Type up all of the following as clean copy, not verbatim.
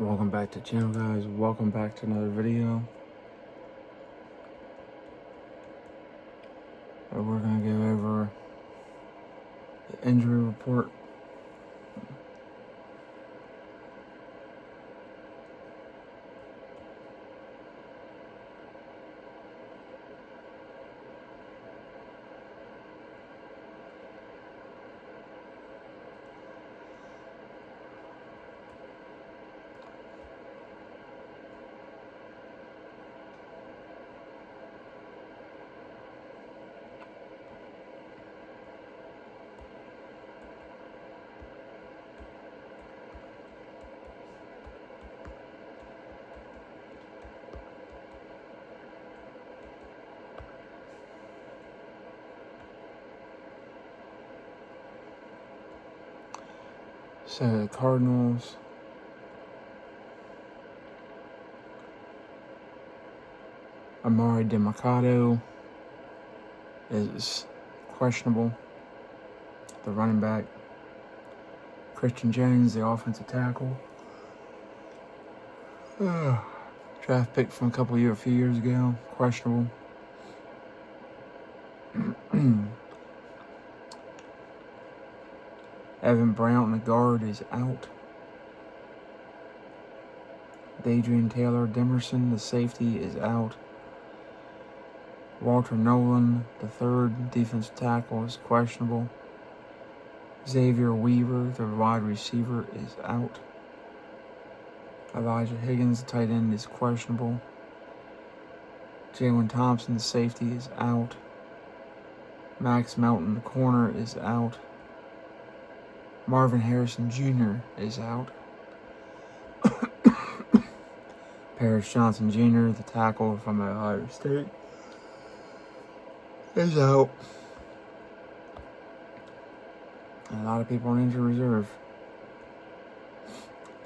Welcome back to the channel, guys. Welcome back to another video. And we're going to go over the injury report. So the Cardinals, Amari DeMarcado is questionable, the running back. Christian Jones, the offensive tackle. Draft pick from a few years ago, questionable. Evan Brown, the guard, is out. Adrian Taylor Demerson, the safety, is out. Walter Nolan, the third defensive tackle, is questionable. Xavier Weaver, the wide receiver, is out. Elijah Higgins, the tight end, is questionable. Jalen Thompson, the safety, is out. Max Melton, the corner, is out. Marvin Harrison Jr. is out. Paris Johnson Jr., the tackle from Ohio State, is out. And a lot of people on injury reserve.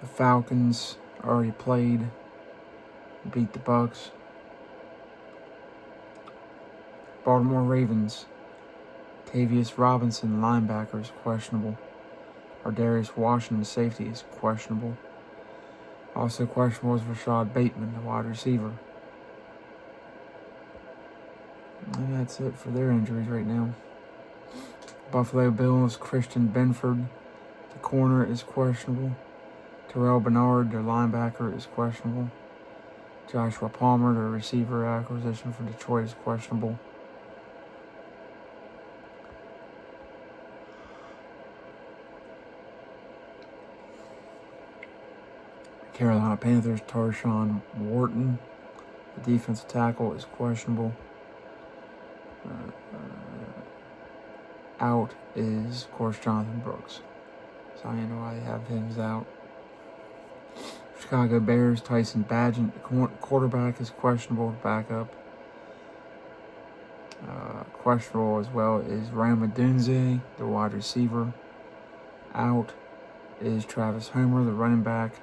The Falcons already played, beat the Bucks. Baltimore Ravens, Tavius Robinson, linebacker, is questionable. Ardarius Washington, the safety, is questionable. Also questionable is Rashad Bateman, the wide receiver. And that's it for their injuries right now. Buffalo Bills, Christian Benford, the corner, is questionable. Terrell Bernard, their linebacker, is questionable. Joshua Palmer, their receiver acquisition for Detroit, is questionable. Carolina Panthers, Tarshawn Wharton, the defensive tackle, is questionable. Out is, of course, Jonathan Brooks. So I don't know why they have him out. Chicago Bears, Tyson Bagent, the quarterback, is questionable to back up. Questionable as well is Rama Dunze, the wide receiver. Out is Travis Homer, the running back.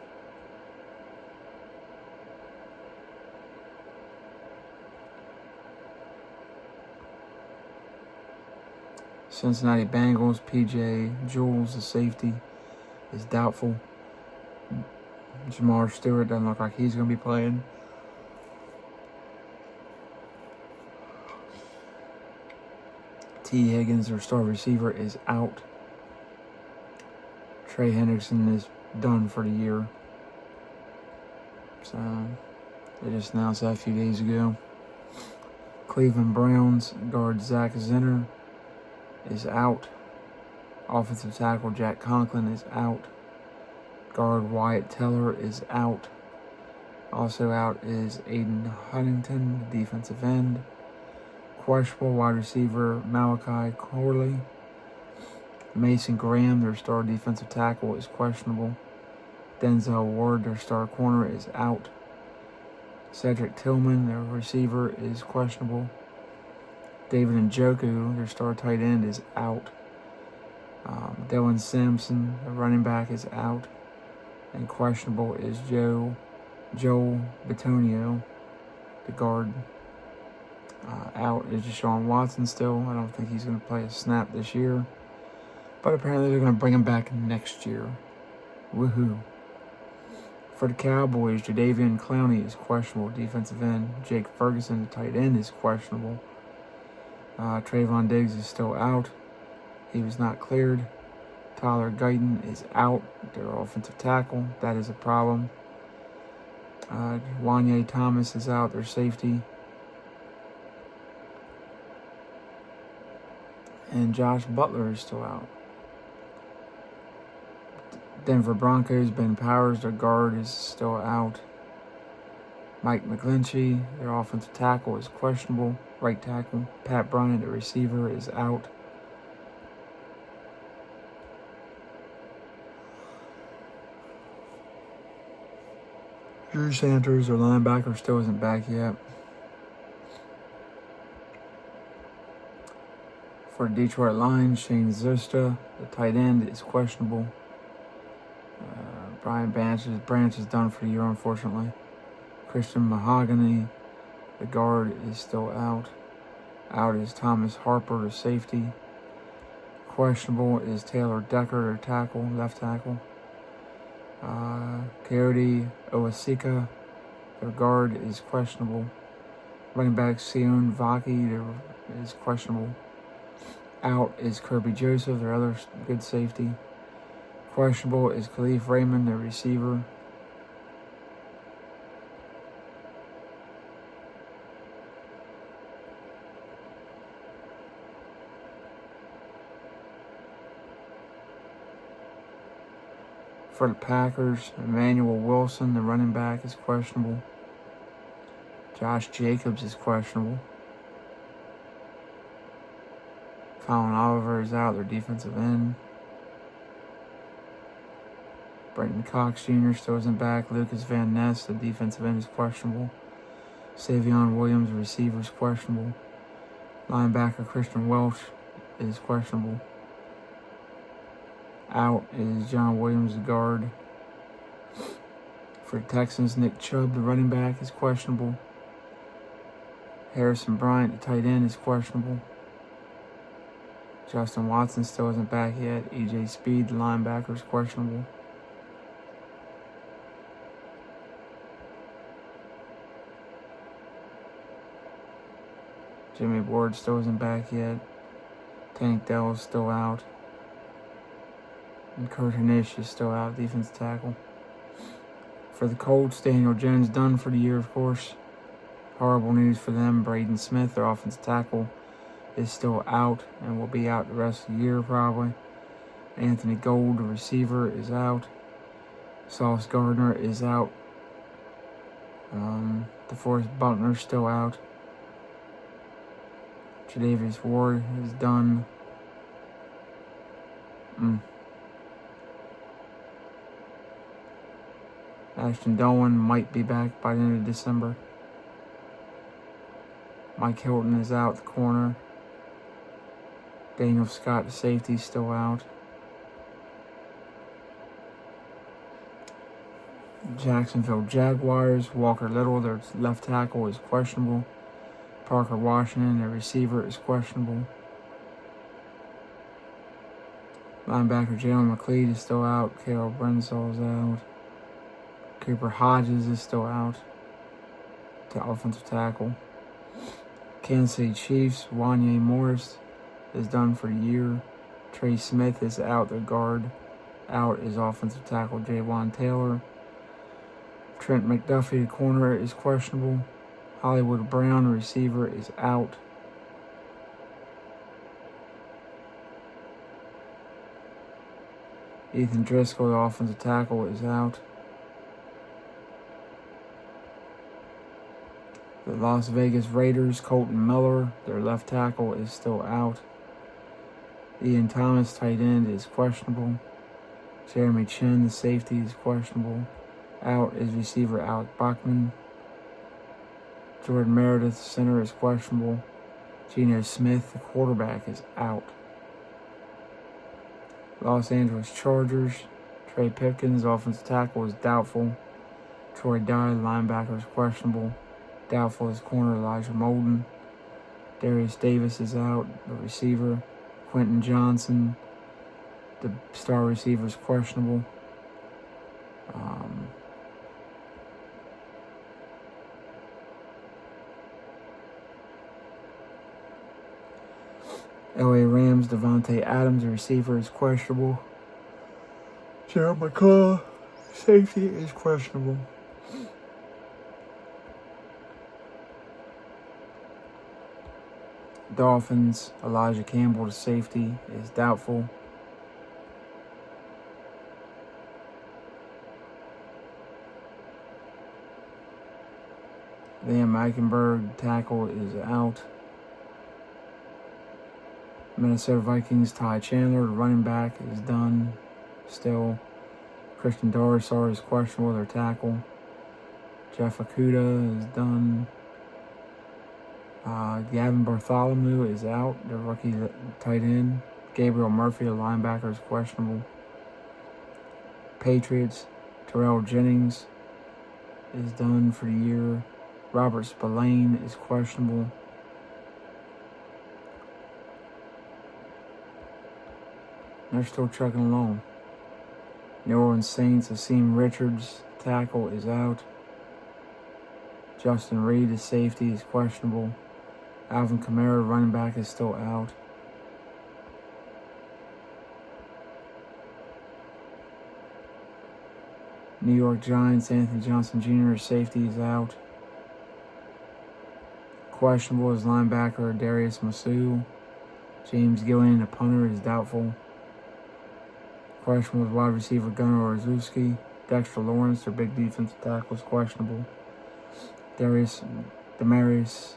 Cincinnati Bengals, P.J. Jules, the safety, is doubtful. Jamar Stewart doesn't look like he's going to be playing. T. Higgins, their star receiver, is out. Trey Hendrickson is done for the year. So, they just announced that a few days ago. Cleveland Browns guard Zach Zenner is out. Offensive tackle Jack Conklin is out. Guard Wyatt Teller is out. Also out is Aiden Huntington, the defensive end. Questionable wide receiver Malachi Corley. Mason Graham, their star defensive tackle, is questionable. Denzel Ward, their star corner, is out. Cedric Tillman, their receiver, is questionable. David Njoku, their star tight end, is out. Dylan Sampson, the running back, is out. And questionable is Joel Bitonio, the guard. Out is Deshaun Watson still. I don't think he's going to play a snap this year. But apparently they're going to bring him back next year. Woohoo. For the Cowboys, Jadeveon Clowney is questionable. Defensive end. Jake Ferguson, the tight end, is questionable. Trayvon Diggs is still out. He was not cleared. Tyler Guyton is out. Their offensive tackle. That is a problem. Wanye Thomas is out. Their safety. And Josh Butler is still out. Denver Broncos, Ben Powers, their guard, is still out. Mike McGlinchey, their offensive tackle, is questionable. Right tackle. Pat Bryant, the receiver, is out. Drew Sanders, their linebacker, still isn't back yet. For Detroit Lions, Shane Zosta, the tight end, is questionable. Brian Branch is done for the year, unfortunately. Christian Mahogany, the guard, is still out. Out is Thomas Harper, the safety. Questionable is Taylor Decker, their left tackle. Coyote Owasika, their guard, is questionable. Running back Sion Vaki is questionable. Out is Kirby Joseph, their other good safety. Questionable is Khalif Raymond, their receiver. For the Packers, Emmanuel Wilson, the running back, is questionable. Josh Jacobs is questionable. Colin Oliver is out, their defensive end. Brenton Cox Jr. still isn't back. Lucas Van Ness, the defensive end, is questionable. Savion Williams, the receiver, is questionable. Linebacker Christian Welch is questionable. Out is John Williams, the guard. For the Texans, Nick Chubb, the running back, is questionable. Harrison Bryant, the tight end, is questionable. Justin Watson still isn't back yet. E.J. Speed, the linebacker, is questionable. Jimmy Ward still isn't back yet. Tank Dell is still out. And Kurt Hanish is still out, defensive tackle. For the Colts, Daniel Jones done for the year, of course. Horrible news for them. Braden Smith, their offensive tackle, is still out and will be out the rest of the year probably. Anthony Gold, the receiver, is out. Sauce Gardner is out. DeForest Buckner still out. Tre'Davious Ward is done. Ashton Dolan might be back by the end of December. Mike Hilton is out, the corner. Daniel Scott, the safety, is still out. Jacksonville Jaguars, Walker Little, their left tackle, is questionable. Parker Washington, their receiver, is questionable. Linebacker Jalen McLeod is still out. Carol Brensaw is out. Cooper Hodges is still out. The offensive tackle. Kansas City Chiefs, Wanye Morris is done for the year. Trey Smith is out, the guard. Out is offensive tackle Jaywan Taylor. Trent McDuffie, the corner, is questionable. Hollywood Brown, the receiver, is out. Ethan Driscoll, the offensive tackle, is out. The Las Vegas Raiders, Colton Miller, their left tackle, is still out. Ian Thomas, tight end, is questionable. Jeremy Chin, the safety, is questionable. Out is receiver Alec Bachman. Jordan Meredith, the center, is questionable. Geno Smith, the quarterback, is out. Los Angeles Chargers, Trey Pipkins, offensive tackle, is doubtful. Troy Dye, linebacker, is questionable. Doubtful is corner Elijah Molden. Darius Davis is out, the receiver. Quentin Johnson, the star receiver, is questionable. LA Rams, Devontae Adams, the receiver, is questionable. Gerald McCall, safety, is questionable. Dolphins, Elijah Campbell, the safety, is doubtful. Van Meichenberg, tackle, is out. Minnesota Vikings, Ty Chandler, the running back, is done. Still, Christian Darrisaw is questionable, their tackle. Jeff Okudah is done. Gavin Bartholomew is out, the rookie tight end. Gabriel Murphy, the linebacker, is questionable. Patriots, Terrell Jennings is done for the year. Robert Spillane is questionable. They're still trucking along. New Orleans Saints, Asim Richards, tackle, is out. Justin Reed, the safety, is questionable. Alvin Kamara, running back, is still out. New York Giants, Anthony Johnson Jr., safety, is out. Questionable is linebacker Darius Masu. James Gillian, the punter, is doubtful. Questionable is wide receiver Gunnar Orzewski. Dexter Lawrence, their big defensive tackle, is questionable. Demetrius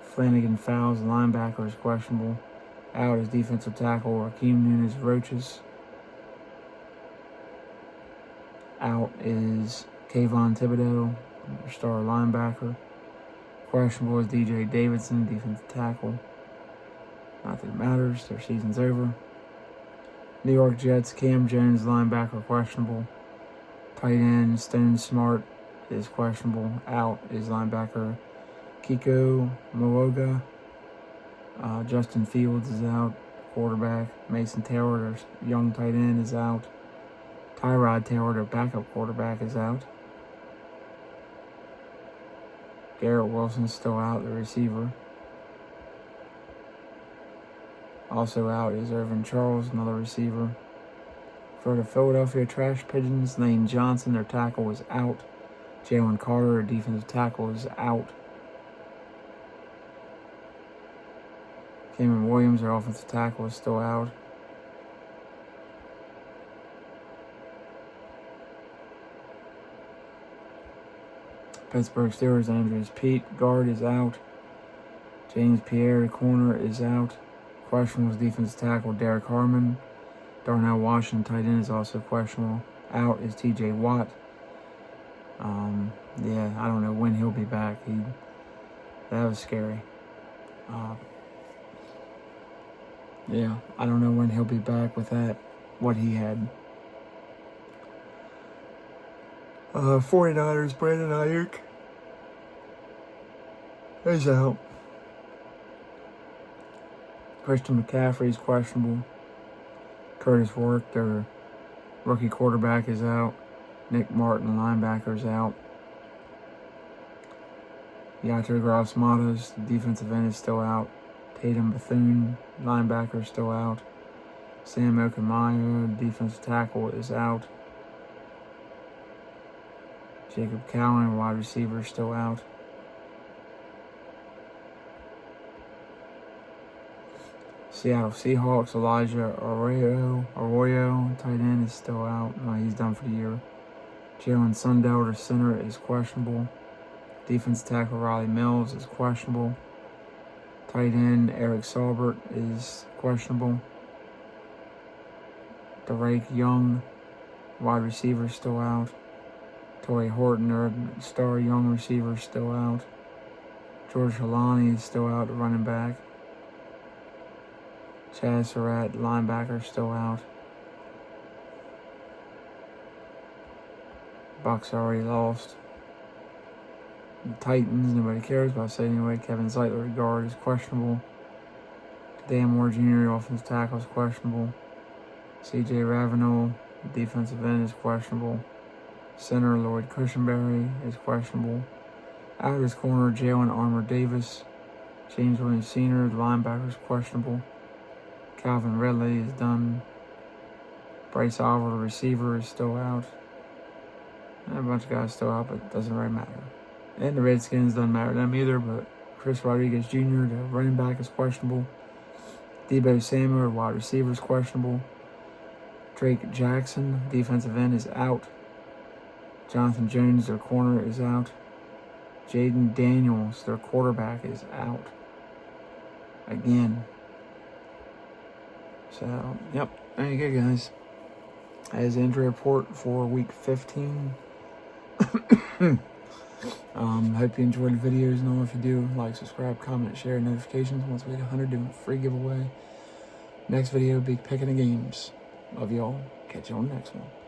Flanagan Fowles, the linebacker, is questionable. Out is defensive tackle Raheem Nunez Roaches. Out is Kayvon Thibodeau, their star linebacker. Questionable is DJ Davidson, defensive tackle. Not that it matters, their season's over. New York Jets, Cam Jones, linebacker, questionable. Tight end Stone Smart is questionable. Out is linebacker Kiko Mwoga. Justin Fields is out. Quarterback Mason Taylor, their young tight end, is out. Tyrod Taylor, their backup quarterback, is out. Garrett Wilson's still out, the receiver. Also out is Irvin Charles, another receiver. For the Philadelphia Trash Pigeons, Lane Johnson, their tackle, is out. Jalen Carter, their defensive tackle, is out. Cameron Williams, their offensive tackle, is still out. Pittsburgh Steelers, Andrews Pete, guard, is out. James Pierre, the corner, is out. Questionable is defensive tackle Derek Harmon. Darnell Washington, tight end, is also questionable. Out is TJ Watt. I don't know when he'll be back. That was scary. I don't know when he'll be back with that, what he had. 49ers, Brandon Ayuk is out. Christian McCaffrey is questionable. Curtis Work, their rookie quarterback, is out. Nick Martin, linebacker, is out. Yato Gross-Matos, the defensive end, is still out. Tatum Bethune, linebacker, is still out. Sam Okunmayo, defensive tackle, is out. Jacob Cowan, wide receiver, is still out. Seattle Seahawks, Elijah Arroyo, tight end, is still out. No, he's done for the year. Jalen Sundell, the center, is questionable. Defensive tackle Riley Mills is questionable. Tight end Eric Saubert is questionable. Derek Young, wide receiver, is still out. Torrey Horton, their star young receiver, is still out. George Halani is still out, the running back. Chaz Surratt, linebacker, still out. Bucks already lost. The Titans, nobody cares about it anyway. Kevin Zeitler, guard, is questionable. Dan Moore Jr., offensive tackle, is questionable. C.J. Ravenel, defensive end, is questionable. Center Lloyd Cushenberry is questionable. Out of his corner, Jalen Armour Davis James Williams Sr., the linebacker, is questionable. Calvin Ridley is done. Bryce Oliver, the receiver, is still out. And a bunch of guys still out, but it doesn't really matter. And the Redskins doesn't matter to them either, but Chris Rodriguez Jr., the running back, is questionable. Deebo Samuel, wide receiver, is questionable. Drake Jackson, defensive end, is out. Jonathan Jones, their corner, is out. Jaden Daniels, their quarterback, is out. Again. So, yep. There you go, guys. That is the injury report for week 15. Hope you enjoyed the videos, and all. If you do, like, subscribe, comment, share, notifications. Once we hit 100, do a free giveaway. Next video, big picking of games. Love y'all. Catch you on the next one.